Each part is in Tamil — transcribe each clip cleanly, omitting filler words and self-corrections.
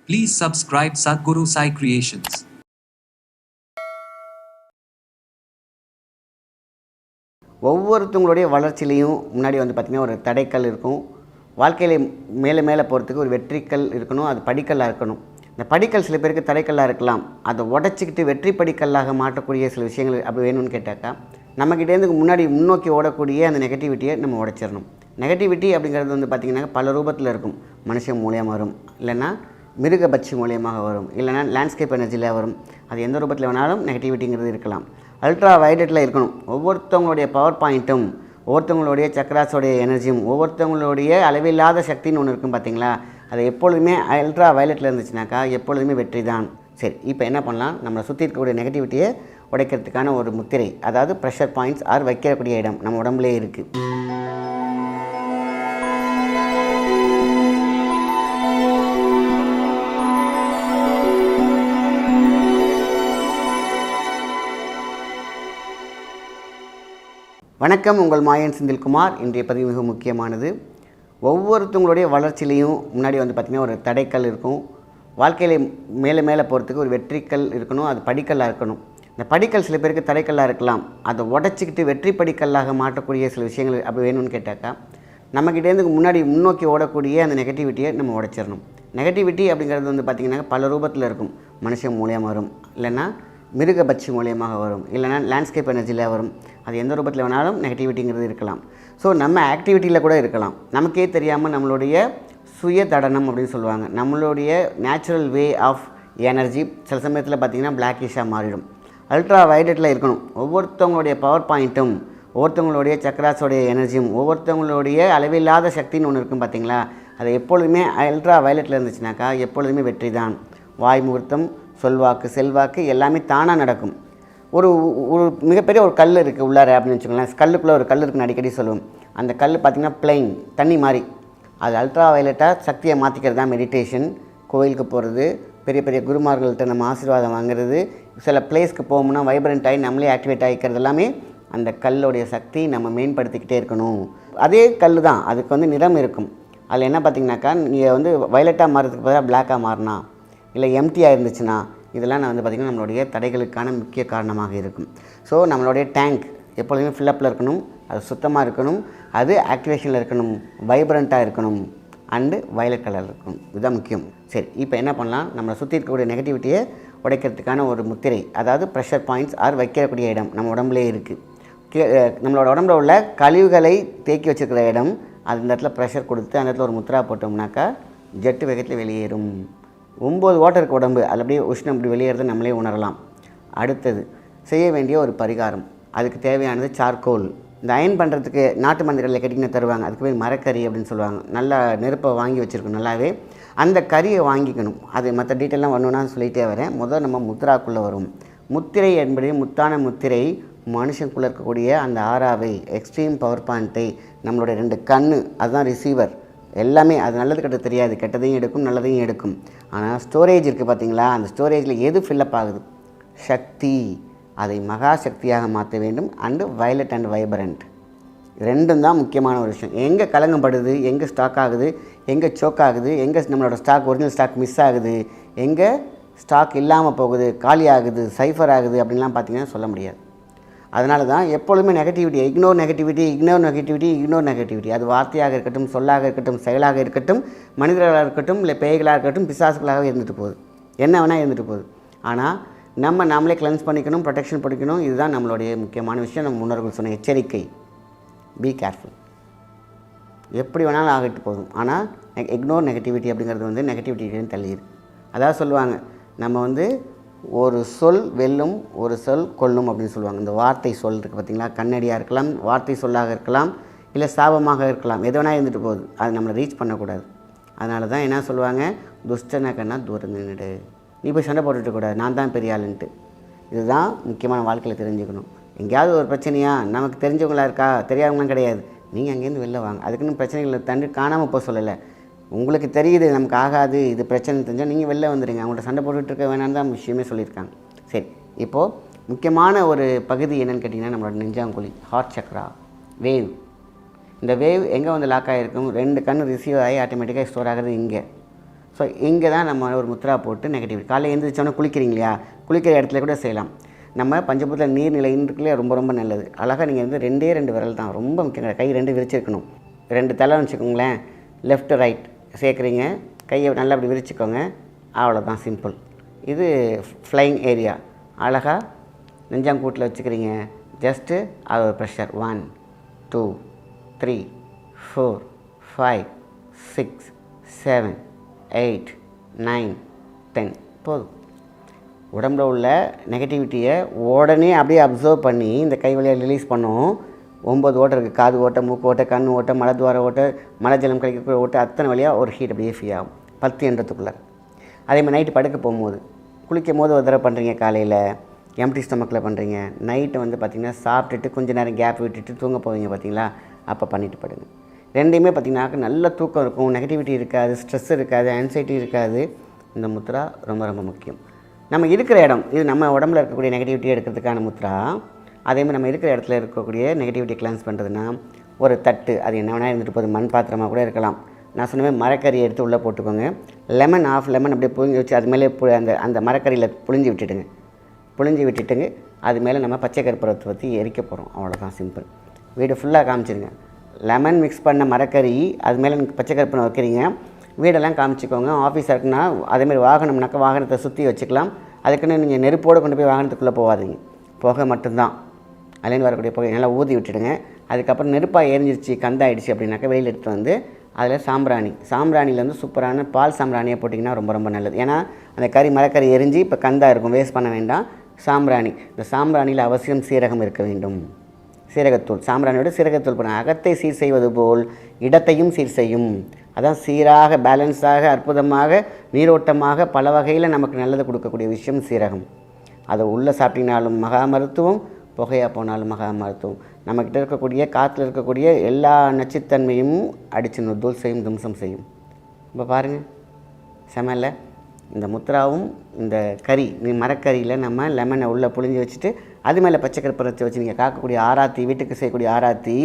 Please subscribe Sadhguru Sai Creations. ஒவ்வொருத்தவங்களுடைய வளர்ச்சியிலையும் முன்னாடி பார்த்திங்கன்னா ஒரு தடைக்கல் இருக்கும். வாழ்க்கையில் மேலே மேலே போகிறதுக்கு ஒரு வெற்றிக்கல் இருக்கணும், அது படிக்கல்லாக இருக்கணும். இந்த படிக்கல் சில பேருக்கு தடைக்கல்லாக இருக்கலாம். அதை உடச்சிக்கிட்டு வெற்றி படிக்கல்லாக மாற்றக்கூடிய சில விஷயங்கள் அப்படி வேணும்னு கேட்டாக்கா, நம்மக்கிட்டேருந்து முன்னாடி முன்னோக்கி ஓடக்கூடிய அந்த நெகட்டிவிட்டியை நம்ம உடைச்சிடணும். நெகட்டிவிட்டி அப்படிங்கிறது பார்த்திங்கன்னா பல ரூபத்தில் இருக்கும். மனுஷன் மூலியமாக வரும், இல்லைன்னா மிருகபட்சி மூலியமாக வரும், இல்லைனா லேண்ட்ஸ்கேப் எனர்ஜியில் வரும். அது எந்த ரூபத்தில் வேணாலும் நெகட்டிவிட்டிங்கிறது இருக்கலாம். அல்ட்ரா வயலட்டில் இருக்கணும். ஒவ்வொருத்தவங்களுடைய பவர் பாயிண்ட்டும், ஒவ்வொருத்தவங்களுடைய சக்கராஸோடைய எனர்ஜியும், ஒவ்வொருத்தவங்களுடைய அளவில்லாத சக்தின்னு ஒன்று இருக்கும் பார்த்திங்களா, அது எப்பொழுதுமே அல்ட்ரா வயலட்டில் இருந்துச்சுனாக்கா எப்பொழுதுமே வெற்றி தான். சரி, இப்போ என்ன பண்ணலாம், நம்மளை சுற்றி இருக்கக்கூடிய நெகட்டிவிட்டியை உடைக்கிறதுக்கான ஒரு முத்திரை, அதாவது ப்ரெஷர் பாயிண்ட்ஸ் ஆர் வைக்கக்கூடிய இடம் நம்ம உடம்புலே இருக்குது. வணக்கம், உங்கள் மாயன் செந்தில்குமார். இன்றைய பதிவு மிக முக்கியமானது. ஒவ்வொருத்தவங்களுடைய வளர்ச்சியிலையும் முன்னாடி பார்த்திங்கன்னா ஒரு தடைக்கல் இருக்கும். வாழ்க்கையில் மேலே மேலே போகிறதுக்கு ஒரு வெற்றிக்கல் இருக்கணும், அது படிக்கல்லாக இருக்கணும். இந்த படிக்கல் சில பேருக்கு தடைக்கல்லாக இருக்கலாம். அதை உடச்சிக்கிட்டு வெற்றி படிக்கல்லாக மாற்றக்கூடிய சில விஷயங்கள் அப்படி வேணும்னு கேட்டாக்கா, நம்மக்கிட்டேருந்து முன்னாடி முன்னோக்கி ஓடக்கூடிய அந்த நெகட்டிவிட்டியை நம்ம உடைச்சிடணும். நெகட்டிவிட்டி அப்படிங்கிறது பார்த்திங்கன்னா பல ரூபத்தில் இருக்கும். மனுஷன் மூலியமாக வரும், இல்லைன்னா மிருகபட்சி மூலியமாக வரும், இல்லைனா லேண்ட்ஸ்கேப் எனர்ஜியில் வரும். அது எந்த ரூபத்தில் வேணாலும் நெகட்டிவிட்டிங்கிறது இருக்கலாம். ஸோ நம்ம ஆக்டிவிட்டியில் கூட இருக்கலாம். நமக்கே தெரியாமல் நம்மளுடைய சுய தடனம் அப்படின்னு சொல்லுவாங்க. நம்மளுடைய நேச்சுரல் வே ஆஃப் எனர்ஜி சில சமயத்தில் பார்த்திங்கன்னா பிளாக்கிஷாக மாறிடும். அல்ட்ரா வயலட்டில் இருக்கணும். ஒவ்வொருத்தவங்களுடைய பவர் பாயிண்ட்டும், ஒவ்வொருத்தவங்களுடைய சக்கராஸோடைய எனர்ஜியும், ஒவ்வொருத்தவங்களுடைய அளவில்லாத சக்தின்னு ஒன்று இருக்கும் பார்த்திங்களா, அது எப்பொழுதுமே அல்ட்ரா வயலட்டில் இருந்துச்சுனாக்கா எப்பொழுதுமே வெற்றி தான். வாய் முகூர்த்தம், சொல்வாக்கு, செல்வாக்கு எல்லாமே தானாக நடக்கும். ஒரு மிகப்பெரிய ஒரு கல் இருக்குது உள்ளார அப்படின்னு வச்சுக்கோங்களேன். கல்லுக்குள்ளே ஒரு கல் இருக்குன்னு அடிக்கடி சொல்லுவோம். அந்த கல் பார்த்திங்கன்னா பிளைன் தண்ணி மாதிரி. அது அல்ட்ரா வயலட்டாக சக்தியை மாற்றிக்கிறது தான் மெடிடேஷன். கோயிலுக்கு போகிறது, பெரிய பெரிய குருமார்கள்ட்ட நம்ம ஆசீர்வாதம் வாங்குறது, சில பிளேஸ்க்கு போகணும்னா வைப்ரண்ட் ஆகி நம்மளே ஆக்டிவேட் ஆகிக்கிறது எல்லாமே அந்த கல்லுடைய சக்தி நம்ம மேம்படுத்திக்கிட்டே இருக்கணும். அதே கல் தான், அதுக்கு நிறம் இருக்கும். அதில் என்ன பார்த்திங்கனாக்கா, நீங்கள் வயலட்டாக மாறுறதுக்கு பதிலாக பிளாக்காக மாறினா, இல்லை எம்டியாக இருந்துச்சுன்னா, இதெல்லாம் பார்த்திங்கன்னா நம்மளுடைய தடைகளுக்கான முக்கிய காரணமாக இருக்கும். ஸோ நம்மளுடைய டேங்க் எப்பொழுதுமே ஃபில்லப்பில் இருக்கணும், அது சுத்தமாக இருக்கணும், அது ஆக்டிவேஷனில் இருக்கணும், வைப்ரண்ட்டாக இருக்கணும், அண்டு வயலட் கலர் இருக்கணும். இதுதான் முக்கியம். சரி, இப்போ என்ன பண்ணலாம், நம்மளை சுற்றி இருக்கக்கூடிய நெகட்டிவிட்டியை உடைக்கிறதுக்கான ஒரு முத்திரை, அதாவது ப்ரெஷர் பாயிண்ட்ஸ் ஆர் வைக்கக்கூடிய இடம் நம்ம உடம்புலே இருக்குது. நம்மளோட உடம்புல உள்ள கழிவுகளை தேக்கி வச்சுருக்கிற இடம், அந்த இடத்துல ப்ரெஷர் கொடுத்து அந்த இடத்துல ஒரு முத்திரா போட்டோம்னாக்கா ஜெட்டு வேகத்தில் வெளியேறும். 9 வாட்டர் இருக்குது உடம்பு, அதில் அப்படியே உஷ்ணம் இப்படி வெளியேறதை நம்மளே உணரலாம். அடுத்தது செய்ய வேண்டிய ஒரு பரிகாரம், அதுக்கு தேவையானது சார்கோல். இந்த அயன் பண்ணுறதுக்கு நாட்டு மந்திரிகளில் கேட்டிங்கன்னா தருவாங்க. அதுக்கு பேர் மரக்கறி அப்படின்னு சொல்லுவாங்க. நல்லா நெருப்பை வாங்கி வச்சுருக்கணும் நல்லாவே. அந்த கறியை வாங்கிக்கணும். அது மற்ற டீட்டெயிலாம் வரணுன்னா சொல்லிகிட்டே வரேன். முதல் நம்ம முத்ராக்குள்ளே வரும். முத்திரை என்பது முத்தான முத்திரை மனுஷனுக்குள்ளே இருக்கக்கூடிய அந்த ஆறாவை, எக்ஸ்ட்ரீம் பவர் பாயிண்ட்டை, நம்மளுடைய 2 கண், அதுதான் ரிசீவர். எல்லாமே அது நல்லது கெட்டது தெரியாது, கெட்டதையும் எடுக்கும் நல்லதையும் எடுக்கும். ஆனால் ஸ்டோரேஜ் இருக்குது பார்த்திங்களா, அந்த ஸ்டோரேஜில் எது ஃபில்லப் ஆகுது, சக்தி, அதை மகா சக்தியாக மாற்ற வேண்டும். அண்டு வயலட் அண்ட் வைப்ரண்ட், ரெண்டும் தான் முக்கியமான ஒரு விஷயம். எங்கே கலங்கப்படுது, எங்கே ஸ்டாக் ஆகுது, எங்கே சோக் ஆகுது, எங்கே நம்மளோட ஸ்டாக் ஒரிஜினல் ஸ்டாக் மிஸ் ஆகுது, எங்கே ஸ்டாக் இல்லாமல் போகுது, காலி ஆகுது, சைஃபர் ஆகுது அப்படின்லாம் பார்த்திங்கன்னா சொல்ல முடியாது. அதனால தான் எப்பொழுதுமே நெகட்டிவிட்டி, இக்னோர் நெகட்டிவிட்டி, அது வார்த்தையாக இருக்கட்டும், சொல்லாக இருக்கட்டும், செயலாக இருக்கட்டும், மனிதர்களாக இருக்கட்டும், இல்லை பேய்களாக இருக்கட்டும், பிசாசுகளாக இருந்துட்டு போகுது, என்ன வேணால் இருந்துட்டு போகுது. ஆனால் நம்மளே கிளென்ஸ் பண்ணிக்கணும், ப்ரொடெக்ஷன் பண்ணிக்கணும். இதுதான் நம்மளுடைய முக்கியமான விஷயம். நம்ம முன்னோர்கள் சொன்ன எச்சரிக்கை, பி கேர்ஃபுல். எப்படி வேணாலும் ஆகிட்டு போதும், ஆனால் இக்னோர் நெகட்டிவிட்டி அப்படிங்கிறது நெகட்டிவிட்டின்னு தள்ளிடுது. அதாவது சொல்லுவாங்க, நம்ம ஒரு சொல் வெல்லும், ஒரு சொல் கொல்லும் அப்படின்னு சொல்லுவாங்க. இந்த வார்த்தை சொல் இருக்குது பார்த்திங்களா, கண்ணடியாக இருக்கலாம், வார்த்தை சொல்லாக இருக்கலாம், இல்லை சாபமாக இருக்கலாம், எது வேணால் இருந்துட்டு போகுது. அது நம்மளை ரீச் பண்ணக்கூடாது. அதனால தான் என்ன சொல்லுவாங்க, துஷ்டனக்கன்னா தூரம் நின்றுடு, நீ போய் சண்டை போட்டுக்கூடாது, நான் தான் பெரிய ஆளுன்ட்டு. இதுதான் முக்கியமான வாழ்க்கையில் தெரிஞ்சுக்கணும். எங்கேயாவது ஒரு பிரச்சனையா, நமக்கு தெரிஞ்சவங்களா இருக்கா, தெரியாதவங்களாம் கிடையாது, நீங்கள் அங்கேருந்து வெளில வாங்க. அதுக்குன்னு பிரச்சனைகளை தண்டு காணாமல் போக சொல்லலை. உங்களுக்கு தெரியுது நமக்கு ஆகாது, இது பிரச்சனை தெரிஞ்சால் நீங்கள் வெளில வந்துடுங்க, அவங்கள்ட்ட சண்டை போட்டுட்டு இருக்க வேணான்னு தான் விஷயமே சொல்லியிருக்காங்க. சரி, இப்போது முக்கியமான ஒரு பகுதி என்னென்னு கேட்டிங்கன்னா, நம்மளோட நெஞ்சாங்குழி, ஹார்ட் சக்ரா, வேவ். இந்த வேவ் எங்கே லாக் ஆகிருக்கும், 2 கண் ரிசீவ் ஆகி ஆட்டோமேட்டிக்காக ஸ்டோர் ஆகிறது இங்கே. ஸோ இங்கே தான் நம்ம ஒரு முத்ரா போட்டு நெகட்டிவிட்டி காலையில் எழுந்திரிச்சோன்னே குளிக்கிறீங்க இல்லையா, குளிக்கிற இடத்துல கூட செய்யலாம். நம்ம பஞ்சபூத நீர்நிலைன்னு இருக்குல்லையே, ரொம்ப ரொம்ப நல்லது. அழகாக நீங்கள் வந்து 2 விரல் தான் ரொம்ப முக்கியம். கை 2 விரிச்சிருக்கணும். 2 தலைன்னு வச்சுக்கோங்களேன், லெஃப்ட் ரைட் சேர்க்குறீங்க, கையை நல்லா அப்படி விரிச்சுக்கோங்க, அவ்வளோதான், சிம்பிள். இது ஃப்ளைங் ஏரியா. அழகாக நெஞ்சாங்கூட்டில் வச்சுக்கிறீங்க. ஜஸ்ட்டு அது ஒரு ப்ரெஷர் 1 2 3 4 5 6 7 8 9 10 போதும். உடம்புல உள்ள நெகட்டிவிட்டியை உடனே அப்படியே அப்சர்வ் பண்ணி இந்த கை வழியாக ரிலீஸ் பண்ணோம். 9 ஓட்டை இருக்குது. காது ஓட்டை, மூக்கு ஓட்டை, கண் ஓட்டை, மலத்வார ஓட்டை, மலஜலம் கழிக்கக்கூடிய ஓட்டை, அத்தனை வழியாக ஒரு ஹீட் அப்படியே ஃப்ரீ ஆகும் 10 எண்ணத்துக்குள்ளே. அதேமாதிரி நைட்டு படுக்க போகும்போது, குளிக்கும் போது ஒரு தடவை பண்ணுறீங்க, காலையில் எம்டி ஸ்டொமக்கில் பண்ணுறீங்க, நைட்டு வந்து பார்த்திங்கன்னா சாப்பிட்டுட்டு கொஞ்சம் நேரம் கேப் விட்டுட்டு தூங்க போவீங்க பார்த்தீங்களா, அப்போ பண்ணிவிட்டு படுங்க. ரெண்டையுமே பார்த்திங்கன்னா நல்ல தூக்கம் இருக்கும், நெகட்டிவிட்டி இருக்காது, ஸ்ட்ரெஸ் இருக்காது, ஆன்சைட்டி இருக்காது. இந்த முத்ரா ரொம்ப ரொம்ப முக்கியம். நம்ம இருக்கிற இடம், இது நம்ம உடம்புல இருக்கக்கூடிய நெகட்டிவிட்டி எடுக்கிறதுக்கான முத்ரா. அதேமாதிரி நம்ம இருக்கிற இடத்துல இருக்கக்கூடிய நெகட்டிவிட்டி கிளென்ஸ் பண்ணுறதுனா, ஒரு தட்டு, அது என்ன வேணால் இருந்துட்டு போகுது, மண் பாத்திரமாக கூட இருக்கலாம். நான் சொன்னவே மரக்கறி எடுத்து உள்ளே போட்டுக்கோங்க. லெமன் அப்படியே புழிஞ்சு வச்சு அது மேலே அந்த மரக்கறியில் புழிஞ்சு விட்டுட்டுங்க. அது மேலே நம்ம பச்சை கற்பூரத்தை பற்றி எரிக்க போகிறோம். அவ்வளோதான், சிம்பிள். வீடு ஃபுல்லாக காமிச்சிருங்க. லெமன் மிக்ஸ் பண்ண மரக்கறி, அது மேலே பச்சை கற்பூரம் வைக்கிறீங்க. வீடெல்லாம் காமிச்சிக்கோங்க. ஆஃபீஸாக இருக்குன்னா அதேமாதிரி வாகனம்னாக்கா வாகனத்தை சுற்றி வச்சுக்கலாம். அதுக்குன்னு நீங்கள் நெருப்போடு கொண்டு போய் வாகனத்துக்குள்ளே போகாதீங்க. புகை மட்டும்தான், அதுலேருந்து வரக்கூடிய புகை நல்லா ஊதி விட்டுடுங்க. அதுக்கப்புறம் நெருப்பாக எரிஞ்சிருச்சு, கந்தாயிடுச்சு அப்படின்னாக்கா வெளியில் எடுத்து வந்து அதில் சாம்பிராணியில் வந்து சூப்பரான பால் சாம்பிராணியை போட்டிங்கன்னா ரொம்ப ரொம்ப நல்லது. ஏன்னா அந்த மரக்கறி எரிஞ்சு இப்போ கந்தா இருக்கும், வேஸ்ட் பண்ண வேண்டாம். சாம்பிராணி, இந்த சாம்பிராணியில் அவசியம் சீரகம் இருக்க வேண்டும். சீரகத்தூள், சாம்பிராணியோட சீரகத்தூள் பண்ண அகத்தை சீர் செய்வது போல் இடத்தையும் சீர் செய்யும். அதான் சீராக, பேலன்ஸாக, அற்புதமாக, நீரோட்டமாக பல வகையில் நமக்கு நல்லது கொடுக்கக்கூடிய விஷயம் சீரகம். அதை உள்ளே சாப்பிட்டினாலும் மகா மருத்துவம், புகையாக போனாலும் மகா மருத்துவம். நம்மக்கிட்ட இருக்கக்கூடிய காற்றுல இருக்கக்கூடிய எல்லா நச்சுத்தன்மையும் அடித்து நொத்தூல் செய்யும், தும்சம் செய்யும். இப்போ பாருங்கள், செமல்ல. இந்த முத்ராவும் இந்த மரக்கறியில் நம்ம லெமனை உள்ளே புழிஞ்சு வச்சுட்டு அது மேலே பச்சை கற்பூரத்தை வச்சு நீங்கள் காக்கக்கூடிய ஆராத்தி, வீட்டுக்கு செய்யக்கூடிய ஆராத்தி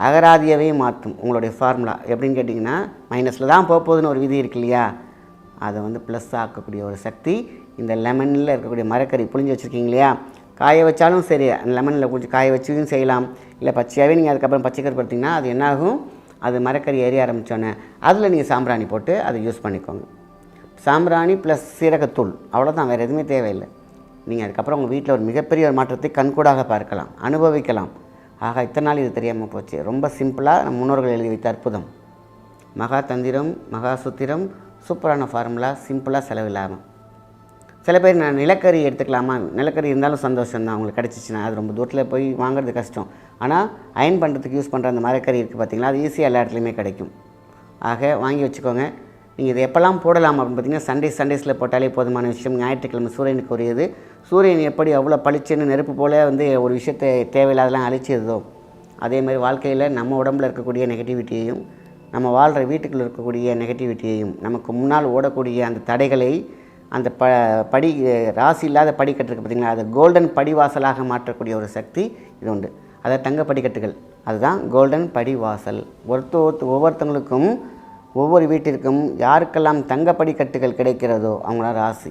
அகராதியவே மாற்றும். உங்களுடைய ஃபார்முலா எப்படின்னு கேட்டிங்கன்னா, மைனஸில் தான் போகுதுன்னு ஒரு விதி இருக்கு இல்லையா, அதை வந்து ப்ளஸ் ஆக்கக்கூடிய ஒரு சக்தி இந்த லெமனில் இருக்கக்கூடிய மரக்கறி புழிஞ்சு வச்சுருக்கீங்க இல்லையா, காய வச்சாலும் சரி, லெமனில் கொஞ்சம் காய வச்சும் செய்யலாம். இல்லை பச்சையாகவே நீங்கள் அதுக்கப்புறம் பச்சை கற்பூரத்திங்கன்னா அது என்னாகும், அது மரக்கறி எரிய ஆரம்பித்தோன்னே அதில் நீங்கள் சாம்பிராணி போட்டு அதை யூஸ் பண்ணிக்கோங்க. சாம்பிராணி ப்ளஸ் சீரகத்தூள், அவ்வளோதான், வேறு எதுவுமே தேவையில்லை. நீங்கள் அதுக்கப்புறம் உங்கள் வீட்டில் ஒரு மிகப்பெரிய ஒரு மாற்றத்தை கண்கூடாக பார்க்கலாம், அனுபவிக்கலாம். ஆக இத்தனை நாள் இது தெரியாமல் போச்சு. ரொம்ப சிம்பிளாக நம்ம முன்னோர்கள் எழுதி வைத்த அற்புதம். மகா தந்திரம், மகா சுத்திரம், சூப்பரான ஃபார்முலா, சிம்பிளாக செலவில்லாமல். சில பேர் நான் நிலக்கரி எடுத்துக்கலாமா, நிலக்கரி இருந்தாலும் சந்தோஷம் தான், அவங்களுக்கு கிடச்சிச்சின்னா. அது ரொம்ப தூரத்தில் போய் வாங்குறது கஷ்டம். ஆனால் அயன் பண்ணுறதுக்கு யூஸ் பண்ணுற அந்த மரக்கறி இருக்குது பார்த்திங்களா, அது ஈஸியாக எல்லா இடத்துலையுமே கிடைக்கும். ஆக வாங்கி வச்சுக்கோங்க. நீங்கள் இதை எப்போல்லாம் போடலாம் அப்படின்னு பார்த்தீங்கன்னா, சண்டேஸில் போட்டாலே போதுமான விஷயம். ஞாயிற்றுக்கிழமை சூரியனுக்கு உரியது. சூரியன் எப்படி அவ்வளோ பளிச்சுன்னு நெருப்பு போல் வந்து ஒரு விஷயத்தை தேவையில்லாதெல்லாம் அழிச்சிருதோ, அதேமாதிரி வாழ்க்கையில் நம்ம உடம்பில் இருக்கக்கூடிய நெகட்டிவிட்டியையும், நம்ம வாழ்கிற வீட்டுக்குள்ளே இருக்கக்கூடிய நெகட்டிவிட்டியையும், நமக்கு முன்னால் ஓடக்கூடிய அந்த தடைகளை, அந்த படி ராசி இல்லாத படிக்கட்டுருக்கு பார்த்திங்களா, அதை கோல்டன் படிவாசலாக மாற்றக்கூடிய ஒரு சக்தி இது உண்டு. அதை தங்க படிக்கட்டுகள், அதுதான் கோல்டன் படிவாசல். ஒவ்வொருத்தவங்களுக்கும், ஒவ்வொரு வீட்டிற்கும் யாருக்கெல்லாம் தங்க படிக்கட்டுகள் கிடைக்கிறதோ அவங்களாம் ராசி.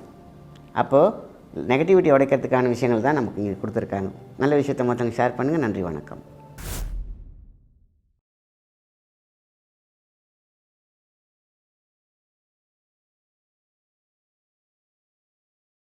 அப்போது நெகட்டிவிட்டி உடைக்கிறதுக்கான விஷயங்கள் தான் நமக்கு இங்கே கொடுத்துருக்காங்க. நல்ல விஷயத்தை மற்றவங்க ஷேர் பண்ணுங்கள். நன்றி, வணக்கம்.